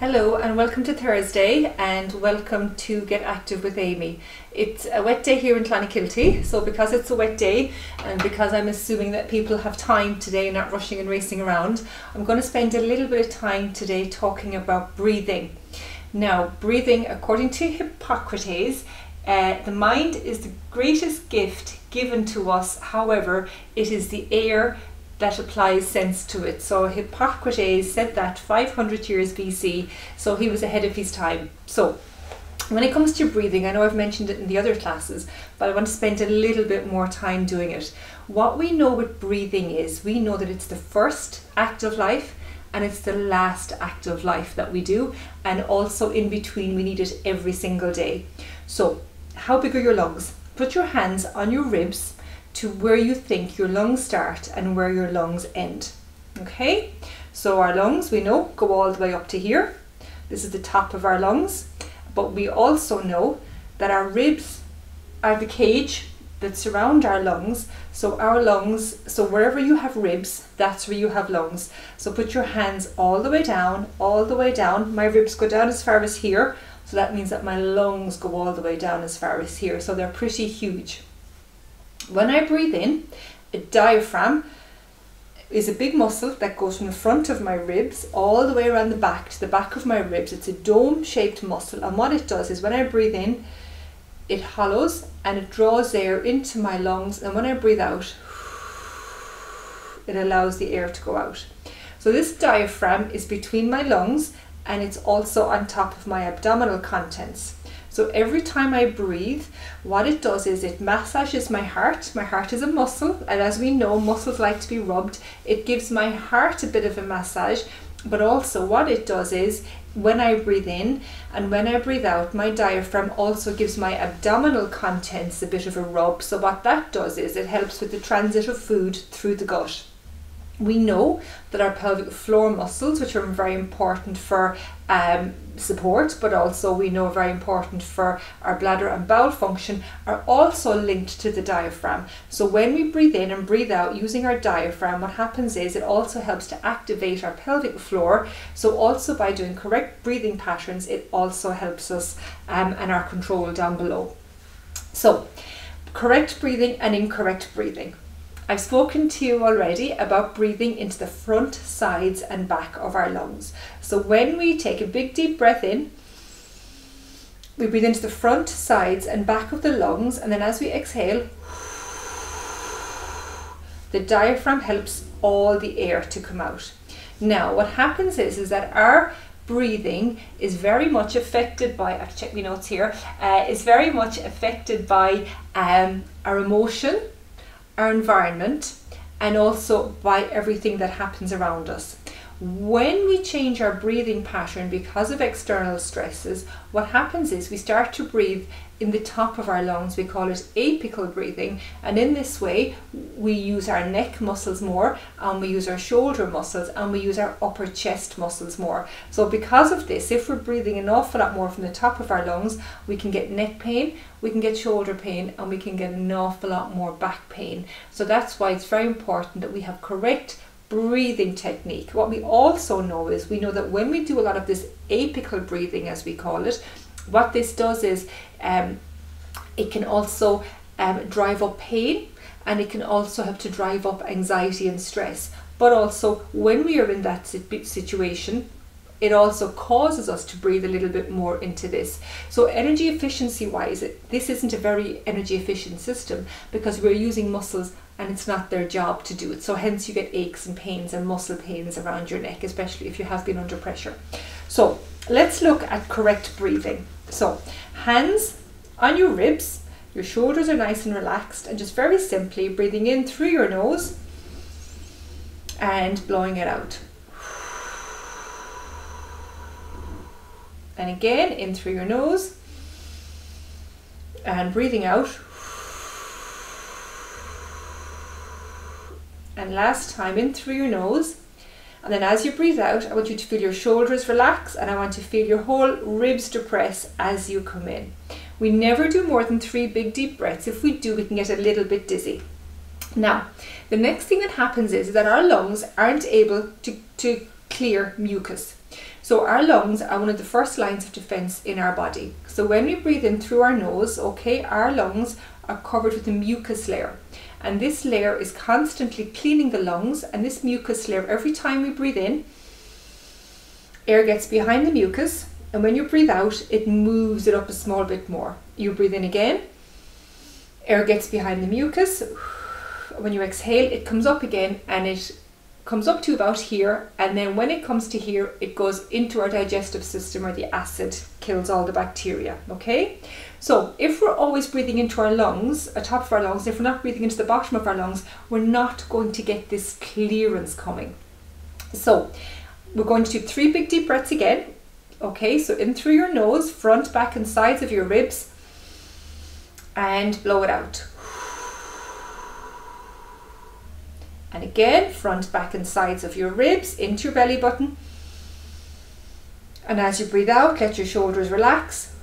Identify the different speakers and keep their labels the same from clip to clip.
Speaker 1: Hello and welcome to Thursday and welcome to Get Active with Amy. It's a wet day here in Clonakilty, so because it's a wet day and because I'm assuming that people have time today, not rushing and racing around, I'm going to spend a little bit of time today talking about breathing. Now, breathing, according to Hippocrates, the mind is the greatest gift given to us. However, it is the air that applies sense to it. So Hippocrates said that 500 years BC, so he was ahead of his time. So when it comes to breathing, I know I've mentioned it in the other classes, but I want to spend a little bit more time doing it. What we know with breathing is, we know that it's the first act of life and it's the last act of life that we do, and also in between we need it every single day. So how big are your lungs? Put your hands on your ribs to where you think your lungs start and where your lungs end. Okay, so our lungs, we know, go all the way up to here. This is the top of our lungs, but we also know that our ribs are the cage that surround our lungs. So our lungs, so wherever you have ribs, that's where you have lungs. So put your hands all the way down, all the way down. My ribs go down as far as here, so that means that my lungs go all the way down as far as here. So they're pretty huge. When I breathe in, a diaphragm is a big muscle that goes from the front of my ribs all the way around the back to the back of my ribs. It's a dome-shaped muscle, and what it does is when I breathe in, it hollows and it draws air into my lungs, and when I breathe out, it allows the air to go out. So this diaphragm is between my lungs and it's also on top of my abdominal contents. So every time I breathe, what it does is it massages my heart. My heart is a muscle, and as we know, muscles like to be rubbed. It gives my heart a bit of a massage, but also what it does is when I breathe in and when I breathe out, my diaphragm also gives my abdominal contents a bit of a rub. So what that does is it helps with the transit of food through the gut. We know that our pelvic floor muscles, which are very important for support, but also we know very important for our bladder and bowel function, are also linked to the diaphragm. So when we breathe in and breathe out using our diaphragm, what happens is it also helps to activate our pelvic floor. So also by doing correct breathing patterns, it also helps us and our control down below. So correct breathing and incorrect breathing. I've spoken to you already about breathing into the front, sides and back of our lungs. So when we take a big deep breath in, we breathe into the front, sides and back of the lungs, and then as we exhale, the diaphragm helps all the air to come out. Now what happens is that our breathing is very much affected by, I have to check my notes here, is very much affected by our emotion, our environment, and also by everything that happens around us. When we change our breathing pattern because of external stresses, what happens is we start to breathe in the top of our lungs. We call it apical breathing, and in this way we use our neck muscles more, and we use our shoulder muscles, and we use our upper chest muscles more. So because of this, if we're breathing an awful lot more from the top of our lungs, we can get neck pain, we can get shoulder pain, and we can get an awful lot more back pain. So that's why it's very important that we have correct breathing technique. What we also know is, we know that when we do a lot of this apical breathing, as we call it, what this does is it can also drive up pain, and it can also help to drive up anxiety and stress. But also when we are in that situation, it also causes us to breathe a little bit more into this. So energy efficiency wise, this isn't a very energy efficient system because we're using muscles and it's not their job to do it. So hence you get aches and pains and muscle pains around your neck, especially if you have been under pressure. So let's look at correct breathing. So hands on your ribs, your shoulders are nice and relaxed, and just very simply breathing in through your nose and blowing it out. And again, in through your nose and breathing out. And last time, in through your nose. And then as you breathe out, I want you to feel your shoulders relax, and I want to feel your whole ribs depress as you come in. We never do more than 3 big deep breaths. If we do, we can get a little bit dizzy. Now, the next thing that happens is that our lungs aren't able to clear mucus. So our lungs are one of the first lines of defense in our body. So when we breathe in through our nose, okay, our lungs are covered with a mucus layer. And this layer is constantly cleaning the lungs, and this mucus layer, every time we breathe in, air gets behind the mucus, and when you breathe out, it moves it up a small bit more. You breathe in again, air gets behind the mucus. When you exhale, it comes up again, and it comes up to about here, and then when it comes to here, it goes into our digestive system, where the acid kills all the bacteria, okay? So if we're always breathing into our lungs, top of our lungs, if we're not breathing into the bottom of our lungs, we're not going to get this clearance coming. So we're going to do 3 big deep breaths again. Okay, so in through your nose, front, back and sides of your ribs, and blow it out. And again, front, back and sides of your ribs, into your belly button. And as you breathe out, let your shoulders relax.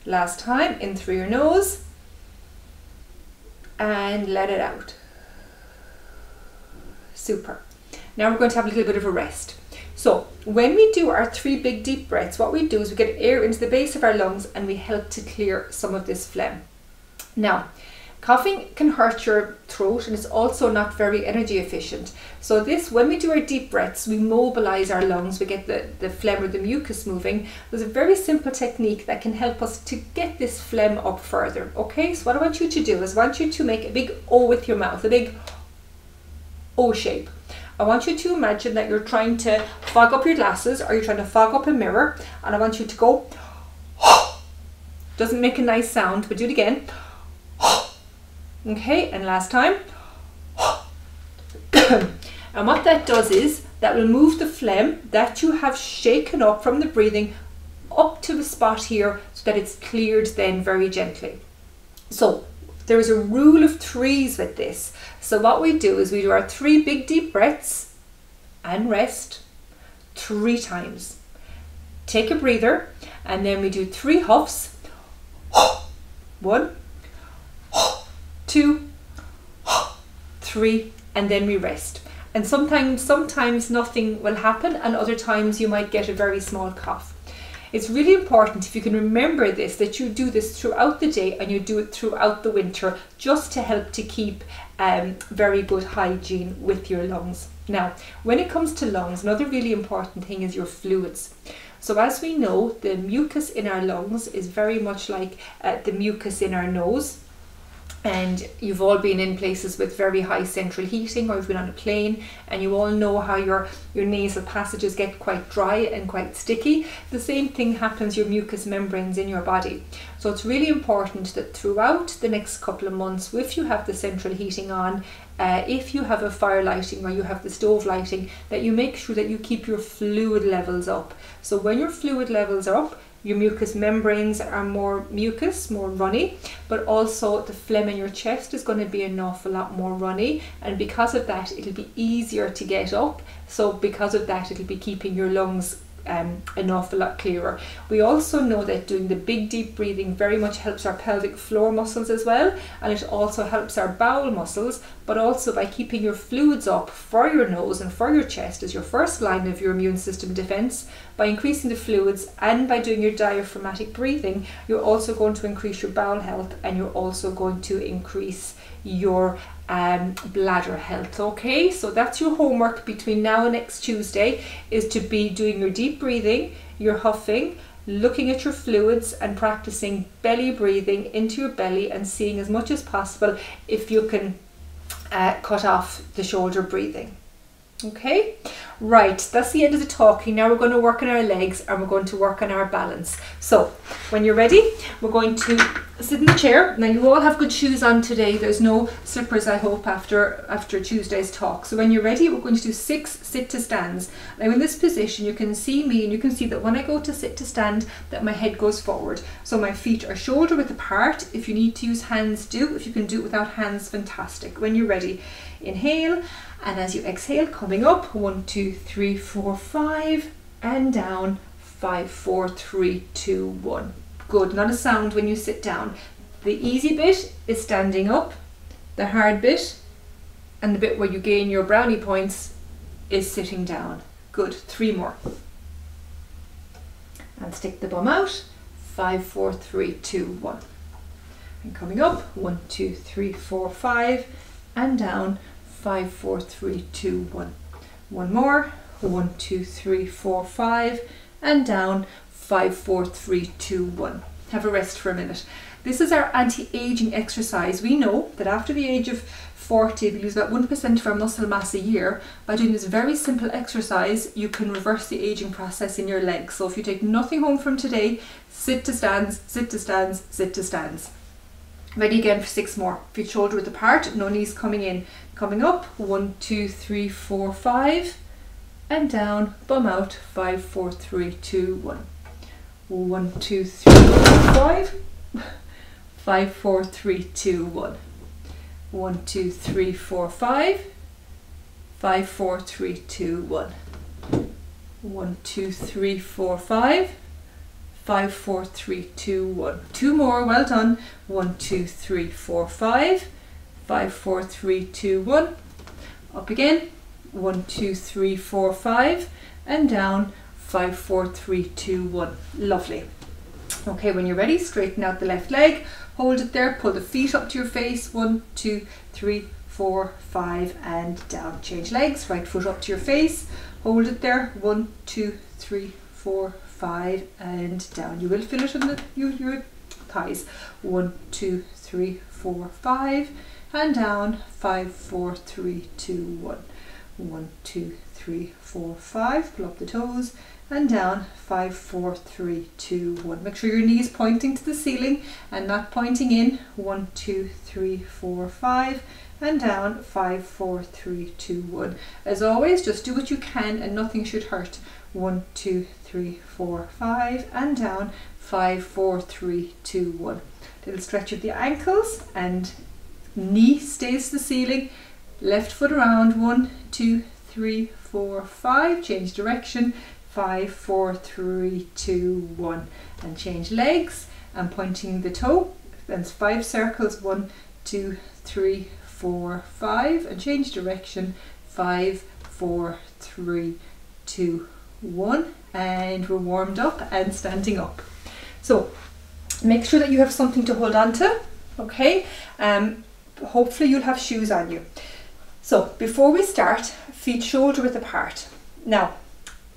Speaker 1: Last time, in through your nose, and let it out. Super. Now we're going to have a little bit of a rest. So when we do our 3 big deep breaths, what we do is we get air into the base of our lungs, and we help to clear some of this phlegm. Now, coughing can hurt your throat, and it's also not very energy efficient. So when we do our deep breaths, we mobilize our lungs, we get the phlegm or the mucus moving. There's a very simple technique that can help us to get this phlegm up further. Okay, so what I want you to do is I want you to make a big O with your mouth, a big O shape. I want you to imagine that you're trying to fog up your glasses, or you're trying to fog up a mirror, and I want you to go, doesn't make a nice sound, but do it again. Okay, and last time. And what that does is that will move the phlegm that you have shaken up from the breathing up to the spot here, so that it's cleared then very gently. So there is a rule of 3s with this. So what we do is we do our 3 big deep breaths and rest 3 times. Take a breather, and then we do 3 huffs. 1, 2, 3, and then we rest. And sometimes nothing will happen, and other times you might get a very small cough. It's really important, if you can remember this, that you do this throughout the day, and you do it throughout the winter, just to help to keep very good hygiene with your lungs. Now, when it comes to lungs, another really important thing is your fluids. So as we know, the mucus in our lungs is very much like the mucus in our nose. And you've all been in places with very high central heating, or you've been on a plane, and you all know how your nasal passages get quite dry and quite sticky. The same thing happens your mucous membranes in your body. So it's really important that throughout the next couple of months, if you have the central heating on, if you have a fire lighting, or you have the stove lighting, that you make sure that you keep your fluid levels up. So when your fluid levels are up, your mucous membranes are more mucus, more runny, but also the phlegm in your chest is going to be an awful lot more runny, and because of that it'll be easier to get up. So because of that it'll be keeping your lungs an awful lot clearer. We also know that doing the big deep breathing very much helps our pelvic floor muscles as well, and it also helps our bowel muscles, but also by keeping your fluids up for your nose and for your chest as your first line of your immune system defense. By increasing the fluids and by doing your diaphragmatic breathing, you're also going to increase your bowel health, and you're also going to increase your bladder health. Okay, so that's your homework between now and next Tuesday, is to be doing your deep breathing, your huffing, looking at your fluids, and practicing belly breathing into your belly, and seeing as much as possible if you can cut off the shoulder breathing. Okay, right, that's the end of the talking. Now we're going to work on our legs, and we're going to work on our balance. So when you're ready, we're going to sit in the chair. Now you all have good shoes on today. There's no slippers, I hope, after Tuesday's talk. So when you're ready, we're going to do 6 sit to stands. Now in this position you can see me, and you can see that when I go to sit to stand, that my head goes forward. So my feet are shoulder width apart. If you need to use hands, do. If you can do it without hands, fantastic. When you're ready, inhale. And as you exhale, coming up, 1, 2, 3, 4, 5, and down, 5, 4, 3, 2, 1. Good, not a sound when you sit down. The easy bit is standing up. The hard bit, and the bit where you gain your brownie points, is sitting down. Good. 3 more. And stick the bum out. 5, 4, 3, 2, 1. And coming up, 1, 2, 3, 4, 5, and down, 5, 4, 3, 2, 1. One more, 1, 2, 3, 4, 5, and down, 5, 4, 3, 2, 1. Have a rest for a minute. This is our anti-aging exercise. We know that after the age of 40, we lose about 1% of our muscle mass a year. By doing this very simple exercise, you can reverse the aging process in your legs. So if you take nothing home from today, sit to stands, sit to stands, sit to stands. Ready again for 6 more. Feet shoulder width apart, no knees coming in. Coming up, 1, 2, 3, 4, 5, and down, bum out, 5, 4, 3, 2, 1. 1, 2, 3, 4, 5, 5, 4, 3, 2, 1. 1, 2, 3, 4, 5, 5, 4, 3, 2, 1. 1, 2, 3, 4, 5, 5, 4, 3, 2, 1. 2 more, well done. 1, 2, 3, 4, 5, 5, 4, 3, 2, 1. Up again. 1, 2, 3, 4, 5, and down. 5, 4, 3, 2, 1. Lovely. Okay, when you're ready, straighten out the left leg. Hold it there, pull the feet up to your face. 1, 2, 3, 4, 5, and down. Change legs, right foot up to your face. Hold it there. 1, 2, 3, 4, 5, and down. You will feel it in your thighs. 1, 2, 3, 4, 5, and down. 5, 4, 3, 2, 1. 1, 2, 3, 4, 5. Pull up the toes and down. 5, 4, 3, 2, 1. Make sure your knees pointing to the ceiling and not pointing in. 1, 2, 3, 4, 5, and down. 5, 4, 3, 2, 1. As always, just do what you can and nothing should hurt. 1, 2, 3, 4, 5, and down. 5, 4, 3, 2, 1. Little stretch of the ankles and knee stays to the ceiling. Left foot around. 1, 2, 3, 4, 5. Change direction. 5, 4, 3, 2, 1. And change legs and pointing the toe. Then 5 circles. 1, 2, 3, 4, 5. And change direction. 5, 4, 3, 2, 1. And we're warmed up and standing up. So make sure that you have something to hold on to. Okay. Hopefully you'll have shoes on you. So before we start, feet shoulder width apart. Now,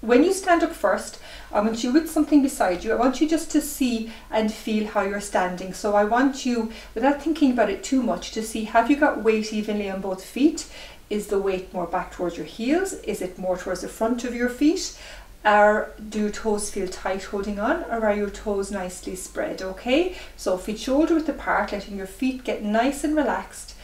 Speaker 1: when you stand up first, I want you with something beside you. I want you just to see and feel how you're standing. So I want you, without thinking about it too much, to see, have you got weight evenly on both feet? Is the weight more back towards your heels? Is it more towards the front of your feet? Or do your toes feel tight holding on, or are your toes nicely spread? Okay, so feet shoulder width apart, letting your feet get nice and relaxed.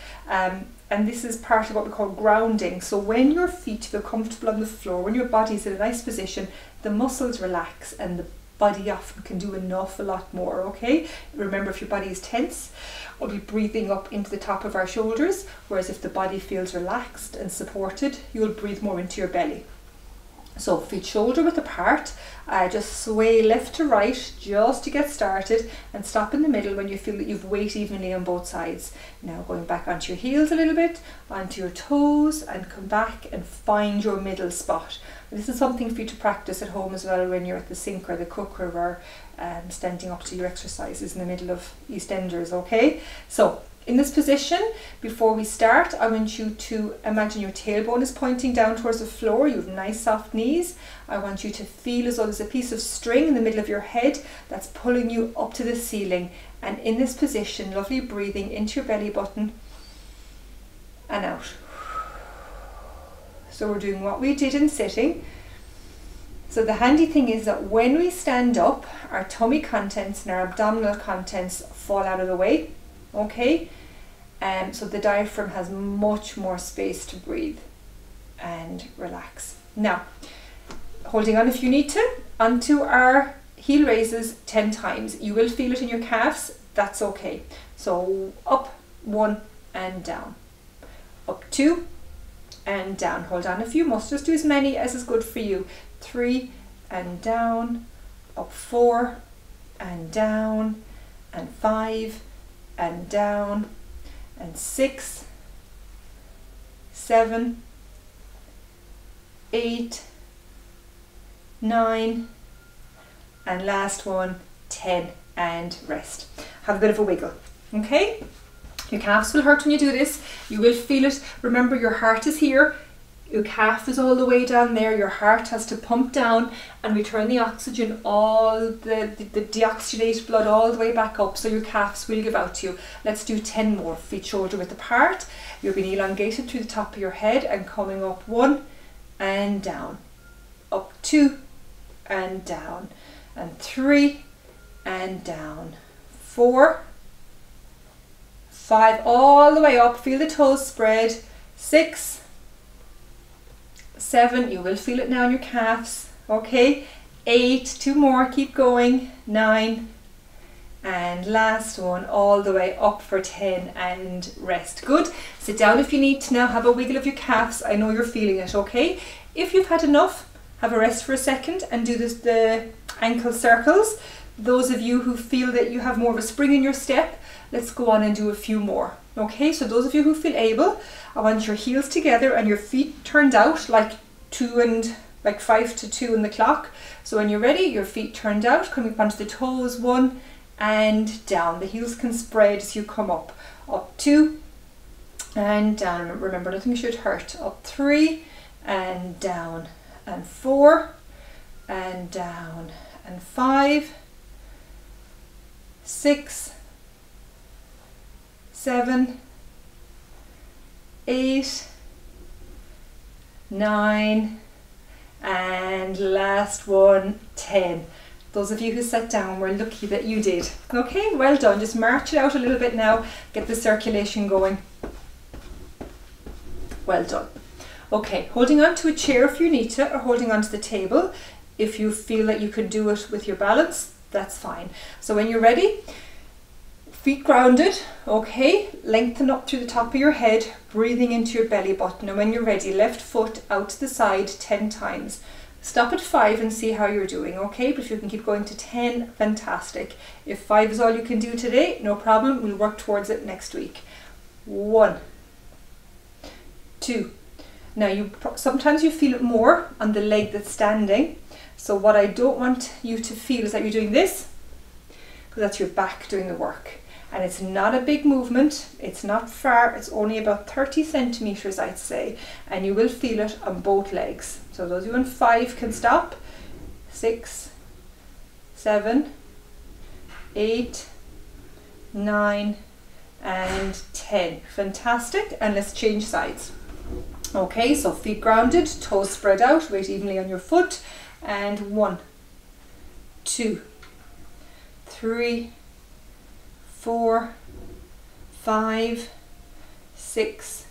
Speaker 1: And this is part of what we call grounding. So when your feet feel comfortable on the floor, when your body's in a nice position, the muscles relax and the body often can do an awful lot more, okay? Remember, if your body is tense, we'll be breathing up into the top of our shoulders, whereas if the body feels relaxed and supported, you'll breathe more into your belly. So feet shoulder width apart, just sway left to right just to get started, and stop in the middle when you feel that you've weight evenly on both sides. Now going back onto your heels a little bit, onto your toes, and come back and find your middle spot. And this is something for you to practice at home as well when you're at the sink or the cooker, or standing up to your exercises in the middle of EastEnders, okay? So in this position, before we start, I want you to imagine your tailbone is pointing down towards the floor. You have nice soft knees. I want you to feel as though there's a piece of string in the middle of your head that's pulling you up to the ceiling. And in this position, lovely breathing into your belly button and out. So we're doing what we did in sitting. So the handy thing is that when we stand up, our tummy contents and our abdominal contents fall out of the way. Okay, so the diaphragm has much more space to breathe and relax. Now, holding on if you need to, onto our heel raises 10 times. You will feel it in your calves, that's okay. So up, 1 and down. Up 2 and down. Hold on if you must, just do as many as is good for you. 3 and down, up 4 and down, and 5 and down, and 6, 7, 8, 9, and last one, 10, and rest. Have a bit of a wiggle, okay? Your calves will hurt when you do this. You will feel it. Remember, your heart is here. Your calf is all the way down there. Your heart has to pump down and return the oxygen, all the deoxygenated blood all the way back up, so your calves will give out to you. Let's do 10 more. Feet shoulder width apart. You're being elongated through the top of your head and coming up 1 and down. Up 2 and down. And 3 and down. 4, 5, all the way up. Feel the toes spread. 6, 7, you will feel it now in your calves, okay? 8, 2 more, keep going. 9, and last one, all the way up for 10, and rest. Good. Sit down if you need to now. Have a wiggle of your calves. I know you're feeling it, okay? If you've had enough, have a rest for a second and do the ankle circles. Those of you who feel that you have more of a spring in your step, let's go on and do a few more. Okay, so those of you who feel able, I want your heels together and your feet turned out like 5 to 2 in the clock. So when you're ready, your feet turned out, coming up onto the toes, 1 and down. The heels can spread as you come up. Up 2 and down. Remember, nothing should hurt. Up 3 and down. And 4 and down. And 5, 6, 7, 8, 9, and last one, 10. Those of you who sat down, we're lucky that you did. Okay, well done. Just march it out a little bit now, get the circulation going. Well done. Okay, holding on to a chair if you need to, or holding on to the table. If you feel that you can do it with your balance, that's fine. So when you're ready, feet grounded, okay, lengthen up through the top of your head, breathing into your belly button. And when you're ready, left foot out to the side 10 times. Stop at 5 and see how you're doing, okay? But if you can keep going to 10, fantastic. If 5 is all you can do today, no problem, we'll work towards it next week. 1, 2. Now, sometimes you feel it more on the leg that's standing. So what I don't want you to feel is that you're doing this, because that's your back doing the work. And it's not a big movement, it's not far, it's only about 30 centimeters, I'd say, and you will feel it on both legs. So those of you on 5 can stop. 6, 7, 8, 9, and 10. Fantastic. And let's change sides. Okay, so feet grounded, toes spread out, weight evenly on your foot, and 1, 2, 3, 4, 5, 6,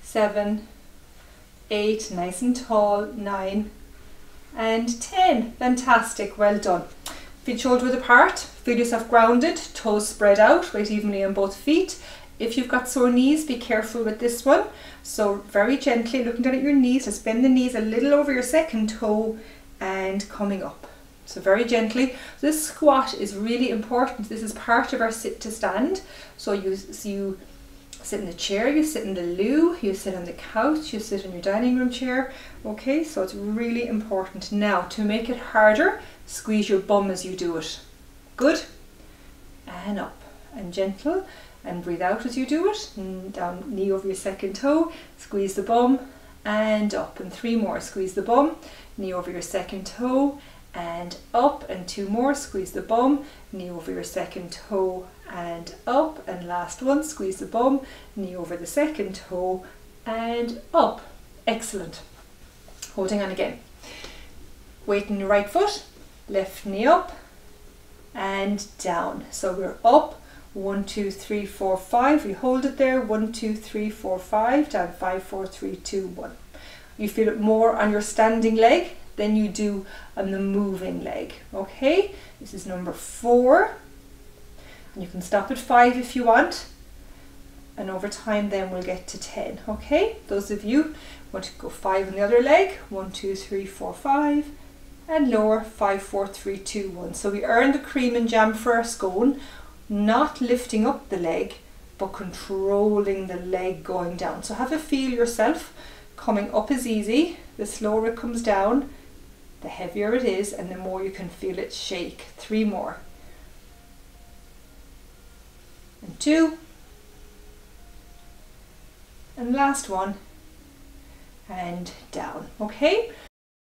Speaker 1: 7, 8, nice and tall, 9, and 10. Fantastic, well done. Feet shoulder width apart, feel yourself grounded, toes spread out, weight evenly on both feet. If you've got sore knees, be careful with this one. So very gently, looking down at your knees, just bend the knees a little over your second toe and coming up. So very gently. This squat is really important. This is part of our sit to stand. So you sit in the chair, you sit in the loo, you sit on the couch, you sit in your dining room chair. Okay, so it's really important. Now, to make it harder, squeeze your bum as you do it. Good. And up and gentle. And breathe out as you do it. And down, knee over your second toe, squeeze the bum and up. And 3 more, squeeze the bum, knee over your second toe and up. And 2 more, squeeze the bum, knee over your second toe and up. And last one, squeeze the bum, knee over the second toe and up. Excellent. Holding on again. Weight in your right foot, left knee up and down. So we're up. 1, 2, 3, 4, 5. We hold it there. 1, 2, 3, 4, 5. Down. 5, 4, 3, 2, 1. You feel it more on your standing leg than you do on the moving leg. Okay, this is number 4. And you can stop at 5 if you want. And over time then we'll get to 10. Okay, those of you want to go 5 on the other leg. 1, 2, 3, 4, 5. And lower. 5, 4, 3, 2, 1. So we earn the cream and jam for our scone. Not lifting up the leg, but controlling the leg going down. So have a feel yourself. Coming up is easy. The slower it comes down, the heavier it is and the more you can feel it shake. 3 more. And 2. And last one. And down. Okay,